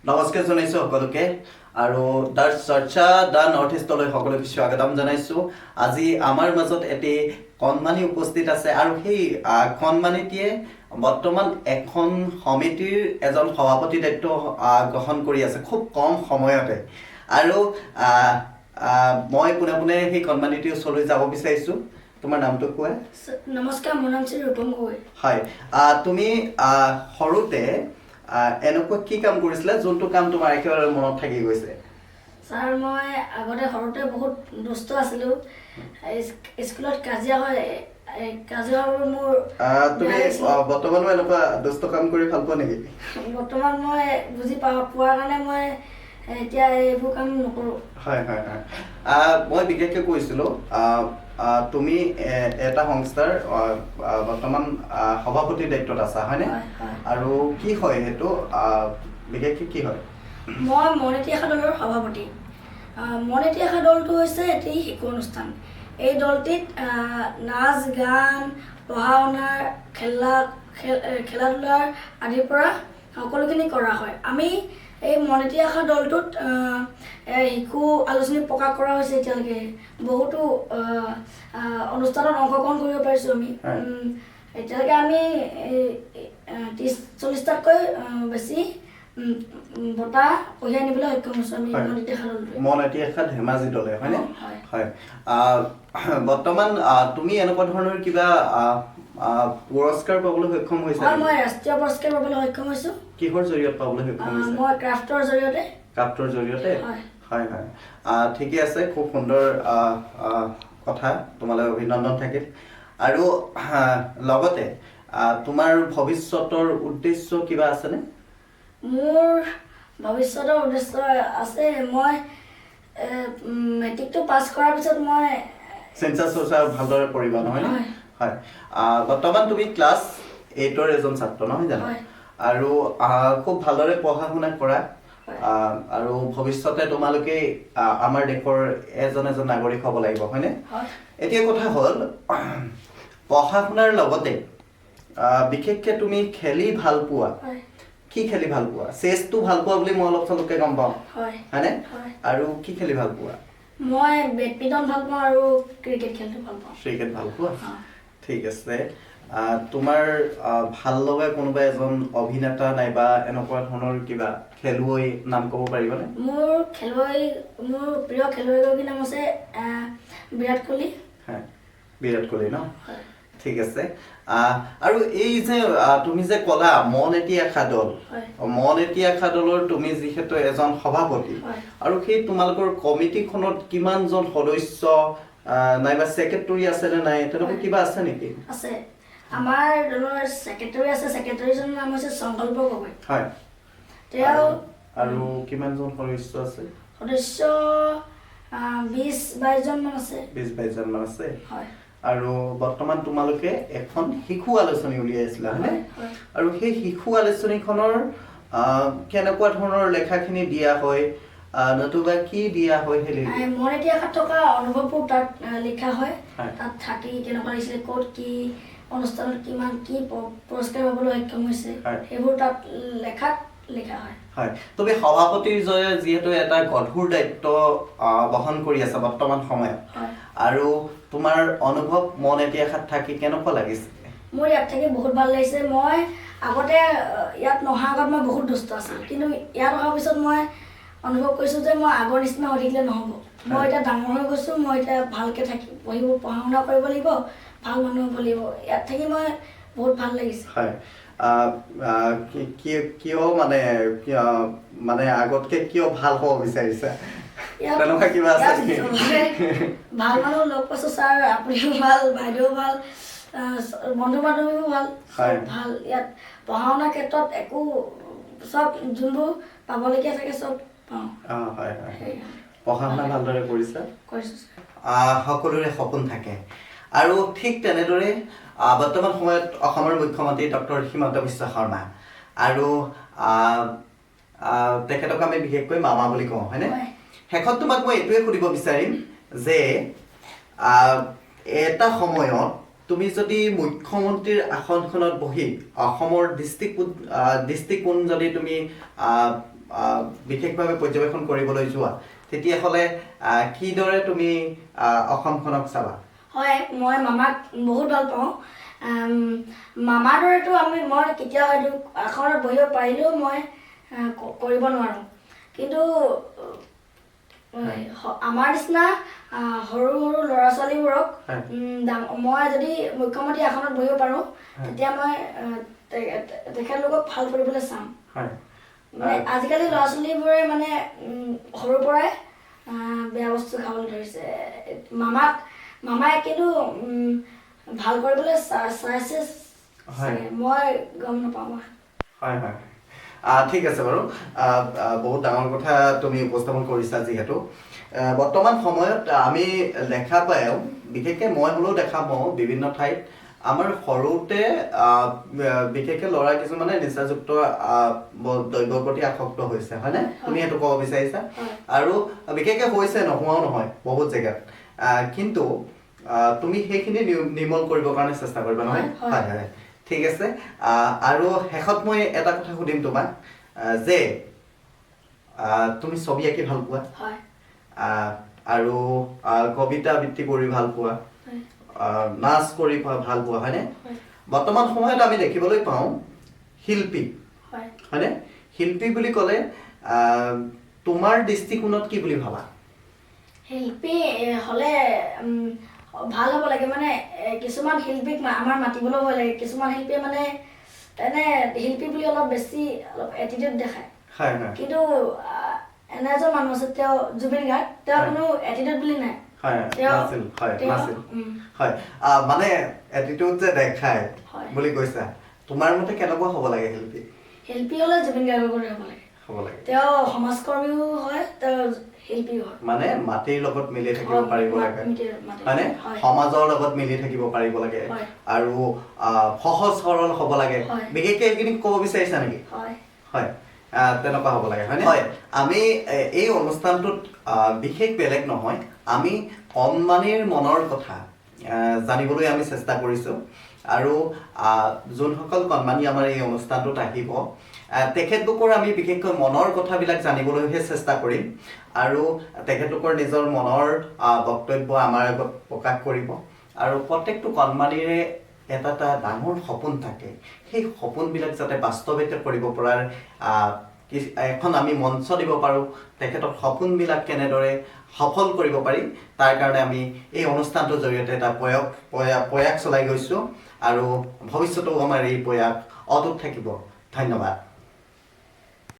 নমস্কাৰ জনাইছো সকলোকে আৰু দাৰ চৰ্চা দা নৰ্থ ইষ্টলৈ সকলোকে স্বাগতম জনাইছো। আজি আমাৰ মাজত এটি কণমানি উপস্থিত আছে আৰু সেই কণমানিটিয়ে বৰ্তমান এখন সমিতিৰ এজন সভাপতি দায়িত্ব গ্ৰহণ কৰি আছে খুব কম সময়তে। আৰু মই পুনে পুনে সেই কণমানিটিৰ ওচৰলৈ যাব বিচাৰিছো। তোমাৰ নামটো কোৱা? নমস্কাৰ, মোৰ নাম শ্ৰী ৰূপম গগৈ। হয়, তুমি সৰুতে এনেকুৱা কি কাম কৰিছিলে যোনটো কাম তোমাৰ একেবাৰে মনত থাকি গৈছে? ছাৰ, মই আগতে সৰুতে বহুত দুষ্ট আছিলোঁ। স্কুলত কাজিয়া হয়, কাজিয়া হৈ মোৰ তুমি বৰ্তমানো এনেকুৱা দুষ্ট কাম কৰি ভাল পোৱা নেকি? বৰ্তমান মই বুজি পোৱাৰ কাৰণে মই এতিয়া এইবোৰ কাম নকৰোঁ। হয় হয় হয়, মই বিশেষকৈ কৈছিলোঁ তুমি এটা সংস্থাৰ বৰ্তমান সভাপতিৰ দায়িত্বত আছা, হয়নে? আৰু কি হয় সেইটো বিশেষকৈ কি হয়? মই মনএটি আশা দলৰ সভাপতি। মনএটি আশা দলটো হৈছে এটি শিশু অনুষ্ঠান। এই দলটিত নাচ গান, পঢ়া শুনাৰ, খেলা ধূলাৰ আদিৰ পৰা সকলোখিনি কৰা হয়। আমি এই মনএটি আশা দলটোত শিশু আলোচনী প্ৰকাশ কৰা হৈছে। এতিয়ালৈকে বহুতো অনুষ্ঠানত অংশগ্ৰহণ কৰিব পাৰিছোঁ আমি। এতিয়ালৈকে আমি 30-40টাতকৈ বেছি বঁটা কঢ়িয়াই আনিবলৈ সক্ষম হৈছোঁ আমি মনএটি আশা দলটোৱে। মনএটি আশা ধেমাজি দলে, হয়নে? হয়। বৰ্তমান তুমি এনেকুৱা ধৰণৰ কিবা পুৰস্কাৰ পাবলৈ সক্ষম হৈছা? হয়, মই ৰাষ্ট্ৰীয় পুৰস্কাৰ পাবলৈ সক্ষম হৈছোঁ। কিহৰ জৰিয়তে পাবলৈ সক্ষম হৈছা? মই ক্ৰাফ্টৰ জৰিয়তে। ক্ৰাফ্টৰ জৰিয়তে? হয় হয়। ঠিকে আছে, খুব সুন্দৰ কথা, তোমালৈ অভিনন্দন থাকিল। আৰু লগতে তোমাৰ ভৱিষ্যতৰ উদ্দেশ্য কিবা আছেনে? মোৰ ভৱিষ্যতৰ উদ্দেশ্য আছে। মই মেট্ৰিকটো পাছ কৰাৰ পিছত মই চিন্তা চৰ্চা ভালদৰে কৰিবা, নহয়? হয়। বৰ্তমান তুমি ক্লাছ 8ৰ এজন ছাত্ৰ, নহয় জানো? আৰু খুব ভালদৰে পঢ়া শুনা কৰা আৰু ভৱিষ্যতে তোমালোকে আমাৰ দেশৰ এজন নাগৰিক হ'ব লাগিব, হয়নে? এতিয়া কথা হ'ল, পঢ়া শুনাৰ লগতে বিশেষকৈ তুমি খেলি ভাল পোৱা। কি খেলি ভাল পোৱা? চেছটো ভাল পোৱা বুলি মই অলপ চলপকৈ গম পাওঁ, হয়নে? আৰু কি খেলি ভাল পোৱা? মই বেডমিণ্টন ভাল পাওঁ আৰু ক্ৰিকেট খেলটো ভাল পাওঁ। ক্ৰিকেট ভাল পোৱা? ঠিক আছে। তোমাৰ ভাল লগা কোনোবা এজন অভিনেতা নাইবা এনেকুৱা ধৰণৰ কিবা খেলুৱৈ নাম ক'ব পাৰিবানে? মোৰ প্ৰিয় খেলুৱৈগৰাকীৰ নাম আছে বিৰাট কোহলি। হয়, বিৰাট কোহলি ন? ঠিক আছে। আৰু এই যে তুমি যে ক'লা মনএটি আশা দল, মনএটি আশা দলৰ তুমি যিহেতু এজন সভাপতি, আৰু সেই তোমালোকৰ কমিটিখনত কিমানজন সদস্য নাইবা ছেক্ৰেটৰী আছে নে নাই, তেনেকুৱা কিবা আছে নেকি? আছে। আমাৰ দলৰ ছেক্ৰেটৰী আছে। ছেক্ৰেটৰীজনৰ নাম হৈছে সংকল্প গগৈ। হয়। তেওঁ আৰু কিমানজন সদস্য আছে? সদস্য 20-22জন মান আছে। 20-22জন মান আছে। হয়। আৰু বৰ্তমান তোমালোকে এখন শিশু আলোচনী উলিয়াইছিলা, হয়নে? আৰু সেই শিশু আলোচনীখনৰ কেনেকুৱা ধৰণৰ লেখাখিনি দিয়া হয়, নতুবা কি দিয়া হয়? মনএটি আশাত থকা অনুভৱবোৰ তাত লিখা হয়। তাত থাকি কেনেকুৱা লাগিছিলে, ক'ত কি অনুষ্ঠানত কিমান কি পুৰস্কাৰ পাবলৈ সক্ষম হৈছে, সেইবোৰ তাত লিখা হয়। হয়, তুমি সভাপতিৰ যিহেতু এটা গধুৰ দায়িত্ব বহন কৰি আছা বৰ্তমান সময়ত, আৰু তোমাৰ অনুভৱ মনএটি আশাত থাকি কেনেকুৱা লাগিছে? মোৰ ইয়াত থাকি বহুত ভাল লাগিছে। মই আগতে ইয়াত নহাৰ আগত মই বহুত দুষ্ট আছিলোঁ, কিন্তু ইয়াত অহাৰ পিছত মই অনুভৱ কৰিছোঁ যে মই আগৰ নিচিনা হৈ থাকিলে নহ'ব। মই এতিয়া ডাঙৰ হৈ গৈছোঁ। মই এতিয়া ভালকৈ পঢ়া শুনা কৰিব লাগিব, ভাল মানুহ হ'ব লাগিব। ইয়াত থাকি মই বহুত ভাল লাগিছে। হয়, কিয় মানে আগতকৈ কিয় ভাল হ'ব বিচাৰিছা? তেনেকুৱা কিবা আছে নেকি? ভাল মানুহ লগ পাইছোঁ ছাৰ, আপুনিও ভাল, বাইদেউ ভাল, বন্ধু বান্ধৱীও ভাল, ভাল। ইয়াত পঢ়া শুনাৰ ক্ষেত্ৰত একো চব যোনবোৰ পাবলগীয়া থাকে চব পাওঁ। হয়। পঢ়া শুনা ভালদৰে কৰিছা? সকলোৰে সপোন থাকে, আৰু ঠিক তেনেদৰে বৰ্তমান সময়ত অসমৰ মুখ্যমন্ত্ৰী ডক্টৰ হিমন্ত বিশ্ব শৰ্মা, আৰু তেখেতক আমি বিশেষকৈ মামা বুলি কওঁ, হয়নে? শেষত তোমাক মই এইটোৱে সুধিব বিচাৰিম যে এটা সময়ত তুমি যদি মুখ্যমন্ত্ৰীৰ আসনখনত বহি অসমৰ দৃষ্টিকোণ যদি তুমি বিশেষভাৱে পৰ্যবেক্ষণ কৰিবলৈ যোৱা তেতিয়াহ'লে কিদৰে তুমি অসমখনক চাবা? হয়, মই মামাক বহুত ভাল পাওঁ। মামাৰ দৰেতো মই কেতিয়াও হয়তো আসনত বহিব পাৰিলেও মই কৰিব নোৱাৰোঁ। কিন্তু আমাৰ নিচিনা সৰু সৰু ল'ৰা ছোৱালীবোৰক মই যদি মুখ্যমন্ত্ৰী আসনত বহিব পাৰোঁ তেতিয়া মই তেখেতলোকক ভাল কৰিবলৈ চাম। মানে আজিকালি ল'ৰা ছোৱালীবোৰে মানে সৰুৰ পৰাই বেয়া বস্তু খাবলৈ ধৰিছে। মামাই কিন্তু ভাল কৰিবলৈ চাইছে, মই গম নাপাওঁ। হয় হয়, ঠিক আছে বাৰু। বহুত ডাঙৰ কথা তুমি উপস্থাপন কৰিছা। যিহেতু বৰ্তমান সময়ত আমি দেখা পাওঁ, বিশেষকৈ মই হ'লেও দেখা পাওঁ বিভিন্ন ঠাইত আমাৰ সৰুতে বিশেষকৈ ল'ৰা কিছুমানে নিচাযুক্ত দ্ৰব্যৰ প্ৰতি আসক্ত হৈছে, হয়নে? তুমি সেইটো ক'ব বিচাৰিছা? আৰু বিশেষকৈ হৈছে, নোহোৱাও নহয় বহুত জেগাত। কিন্তু তুমি সেইখিনি নিৰ্মূল কৰিবৰ কাৰণে চেষ্টা কৰিবা, নহয়? হয় হয়, ঠিক আছে। আৰু শেষত মই এটা কথা সুধিম তোমাক যে তুমি ছবি আঁকি ভাল পোৱা আৰু কবিতা আবৃত্তি কৰি ভাল পোৱা, নাচ কৰি ভাল পোৱা, হয়নে? বৰ্তমান সময়ত আমি দেখিবলৈ পাওঁ শিল্পী, হয়নে? শিল্পী বুলি ক'লে তোমাৰ দৃষ্টিকোণত কি বুলি ভাবা? শিল্পী হ'লে ভাল হ'ব লাগে। মানে কিছুমান শিল্পীক আমাৰ মাতিবলৈ ভয় লাগে। কিছুমান শিল্পীয়ে মানে এনে শিল্পী বুলি অলপ বেছি এটিটিউড দেখায়। কিন্তু এনে এজন মানুহ আছে, তেওঁ জুবিন গাৰ্গ, তেওঁৰ কোনো এটিটিউড বুলি নাই। মানে এটিটিউড যে দেখায় বুলি কৈছা, তোমাৰ মতে কেনেকুৱা হ'ব লাগে শিল্পী? শিল্পী হ'লে জুবিন গাৰ্গৰ দৰে হ'ব লাগে। তেওঁ সমাজকৰ্মীও হয়, তেওঁ শিল্পীও হয়। মানে মাটিৰ লগত মিলি থাকিব পাৰিব লাগে, হয়নে? সমাজৰ লগত মিলি থাকিব পাৰিব লাগে আৰু সহজ সৰল হ'ব লাগে। বিশেষকৈ এইখিনি ক'ব বিচাৰিছা নেকি? হয়, তেনেকুৱা হ'ব লাগে, হয়নে? হয়, আমি এই অনুষ্ঠানটোত বিশেষ বেলেগ নহয়, আমি কণমানিৰ মনৰ কথা জানিবলৈ আমি চেষ্টা কৰিছোঁ। আৰু যোনসকল কণমানি আমাৰ এই অনুষ্ঠানটোত আহিব, তেখেতলোকৰ আমি বিশেষকৈ মনৰ কথাবিলাক জানিবলৈহে চেষ্টা কৰিম। আৰু তেখেতলোকৰ নিজৰ মনৰ বক্তব্য আমাৰ আগত প্ৰকাশ কৰিব। আৰু প্ৰত্যেকটো কণমানিৰে এটা এটা ডাঙৰ সপোন থাকে, সেই সপোনবিলাক যাতে বাস্তৱায়িত কৰিব পৰাৰ এখন আমি মঞ্চ দিব পাৰোঁ। তেখেতক সপোনবিলাক কেনেদৰে সফল কৰিব পাৰি তাৰ কাৰণে আমি এই অনুষ্ঠানটোৰ জৰিয়তে এটা প্ৰয়াস চলাই গৈছোঁ। আৰু ভৱিষ্যতেও আমাৰ এই প্ৰয়াস অটুট থাকিব। ধন্যবাদ।